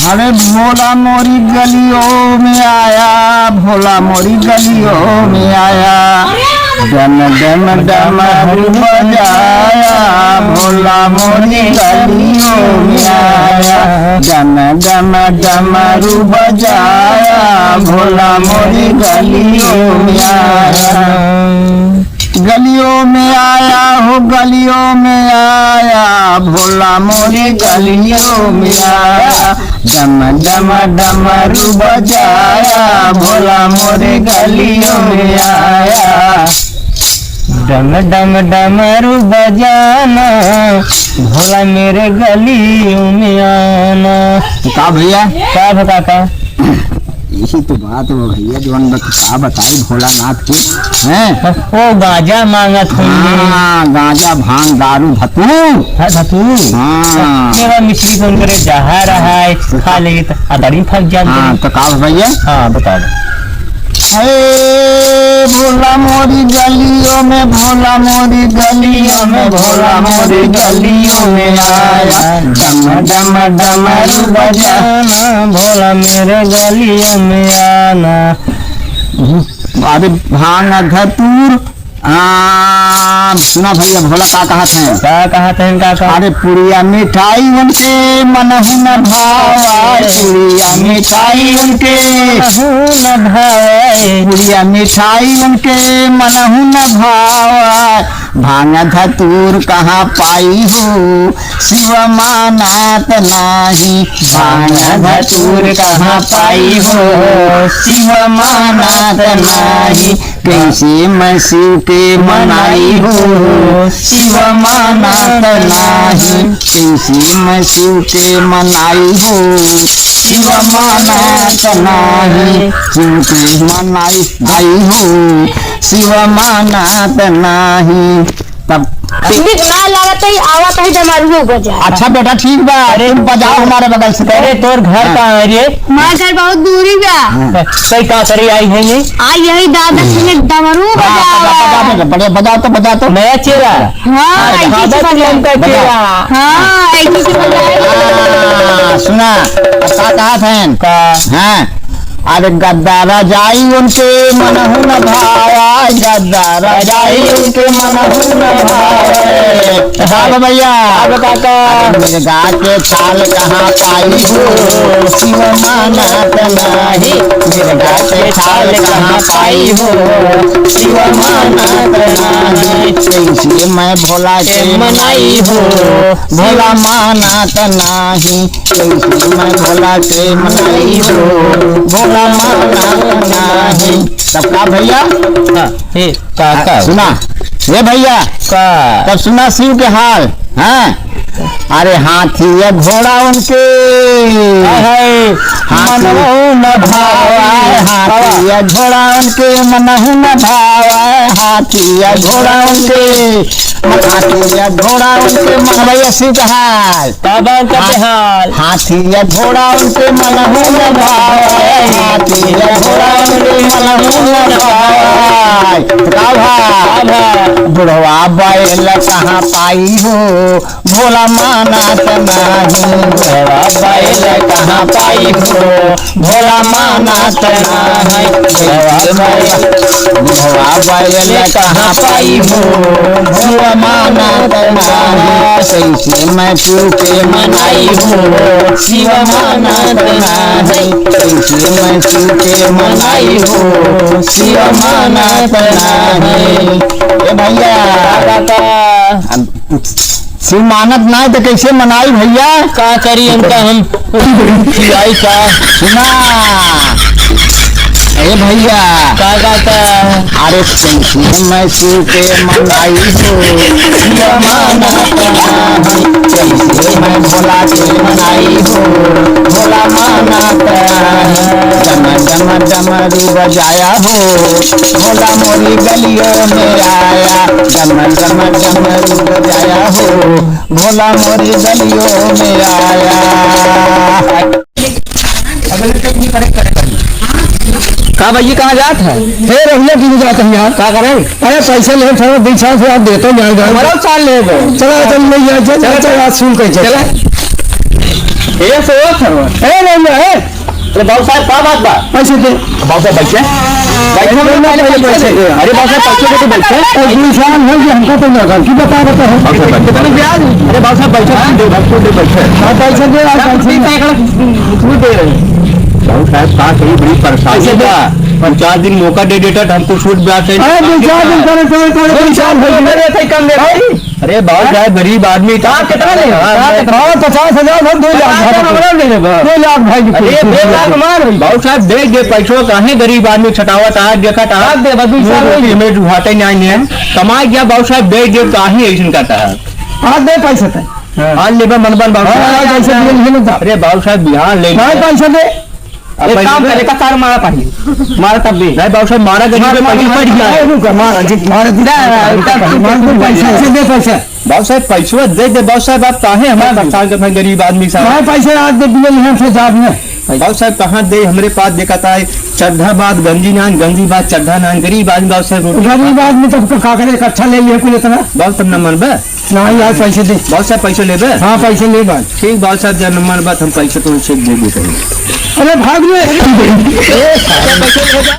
अरे भोला मोरी गलियों में आया, भोला मोरी गलियों में आया, डम डम डमरू बजाया, भोला मोरी गलियों में आया, डम डम डमरू बजाया, भोला मोरी गलियों में आया। गलियों में आया हो, गलियों में आया, भोला मोरी गलियों में आया, डम डम डमरू बजाया, भोला मोरी गलियों में आया। डम डम डमरू बजाना, भोला मेरे गलियों में आना। का भैया का काका यही तो बात है भैया, जो का बताई भोलानाथ की हैं। ओ गाजा मांगत होंगे। हाँ, गांजा भांग दारू धतूर धतूर। हाँ मेरा मिश्री कौन करे जहा रहा है, खा लेगी तो अदारी फंस जाते। हाँ तो का भैया। हाँ बता दो। भोला मोरी गलियों में, भोला मोरी गलियों में, भोला मोरी गलियों में आया, डम डम डमरू बजाना, भोला मेरे गलियों में आना। अरे भांग धतूर। सुना भैया भोला का कहते हैं? क्या कहते हैं काका? अरे पुड़िया मिठाई उनके मनहु न भावाय, पुड़िया मिठाई उनके न भावे, पुड़िया मिठाई उनके मनहु न भावाय, भांग धतूर कहाँ पाई हो, शिव मानत नाही, भांग धतूर कहाँ पाई हो, शिव मानत नाही, कैसे मैं शिव के मनाई हो, शिव मानत नाही, कैसे मैं शिव के मनाई हो, शिव मानत नाही, शिव के मनाई आई हो, शिव मानत नाही। तब लागत है आवत है डमरू बजा। अच्छा बेटा ठीक बा, अरे बजाओ हमारे बगल से। अरे तोर घर कहाँ है रे? हमारे घर बहुत दूरी बा। कई कहाँ करे आई है ये? आई यही दादा से डमरू बजा। बढ़िया बजाओ तो बजा तो। नया चेहरा। हाँ चेहरा। हाँ ऐसी से बजाएगा। सुना कहा था हाँ। अरे गद्दा रजाई उनके मनहु न भावा, गद्दा रजाई उनके मनहु न भावा। हाँ भैया। अब काका मिर्गा के छाल कहाँ पाई हो, शिव मानत नाही, मिर्गा के छाल कहाँ पाई हो, शिव मानत नाही, कैसे मैं भोला के मनाई हो, भोला मानत नाही, कैसे मैं भोला के मनाई हो, भोला मानत नाही। सबका भैया हे काका सुना ये भैया का तब सुना शिव के हाल। हाँ अरे हाथी या घोड़ा उनके मनहु न भावाय, हाथी या घोड़ा उनके मनहु न भावाय, हाथी या घोड़ा उनके, हाथी या घोड़ा उनके मन। भैया शिव का हाल हाल हाथी या घोड़ा उनके मनहु न भावाय, हाथी या घोड़ा उनके मनहु न भावाय। बुढ़वा बैल कहाँ पाई हो, भोला मानत नाही, बुढ़वा बैल कहाँ पाई हो, भोला मानत नाही, बुढ़वा बैल कहाँ पाई हो, भोला मानत नाही, कैसे मैं शिव के मनाई हो, शिव मानत नाही, कैसे मैं शिव के मनाई हो, शिव मानत नाही। भैया शिव मानत ना तो कैसे मनाई भैया? का करी उनका हम खिलाई का सुना अरे भैया का अरे कैसे मैं शिव के मनाई हो, शिव मानत नाही, कैसे मैं भोला के मनाई हो, भोला मानत नाही, डम डम डमरू बजाया हो, भोला मोरी गलियों में आया, डम डम डमरू बजाया हो, भोला मोरी गलियों में आया। का भैया कहाँ जात है? रहिए की जाते हैं यार, क्या करें? अरे पैसे ले थोड़ा दीक्षा से आप देते जाएगा, साल ले चला चल नहीं चला सुन के चला ये सोच ए नहीं है अरे बाबू साहब क्या बात बा पैसे दे बाबू साहब पैसे अरे बाबू साहब पैसे दे बैठे इंसान है कि हमको तो लगा कि बता रहा है कितने ब्याज अरे बाबू साहब पैसे दे हमको दे पैसे हां पैसे दे आज पैसे दे रहे बाबू साहब का कहीं बड़ी परेशानी है और 4 दिन मौका दे देता हमको छूट ब्याज है अरे 4 दिन करे इंसान हो गए थे कम दे भाई अरे बाबू साहब गरीब आदमी था कितना ले 50,000 हम 2 लाख दे दे 2 लाख भाई अरे 2 लाख मार बाबू साहब दे दे पैसों काहे गरीब आदमी छटावत आज देखा था दे बदू साहब में उठाते नहीं है कमाई गया बाबू साहब दे दे काहे ऐसा करता है आज दे पैसे थे आज लेबा मनबन बाबू अरे बाबू साहब बिहार ले पैसे दे एक काम करे का कार मारा पहले मारा तब भी नहीं बाबू साहब मारा गरीब पे पैसे पड़ गया मारा जी मारा दिला पैसे दे पैसे बाबू साहब पैसा दे दे बाबू साहब आप काहे हमारे सरकार के भाई गरीब आदमी साहब पैसे आज दे दिए हम से साहब ने बाबू साहब कहाँ दे हमरे पास देखा था चड्ढा बात गंजी नान गंजी बात चड्ढा नान गरीब आदमी बाबू साहब गरीब आदमी तो का करे अच्छा ले लिया कुल इतना बाबू साहब न मनबे नहीं यार पैसे दे बाबू साहब पैसे लेबे हाँ पैसे ले बात ठीक बाबू साहब जब नंबर बात हम पैसे तो चेक दे देते अरे भाग ले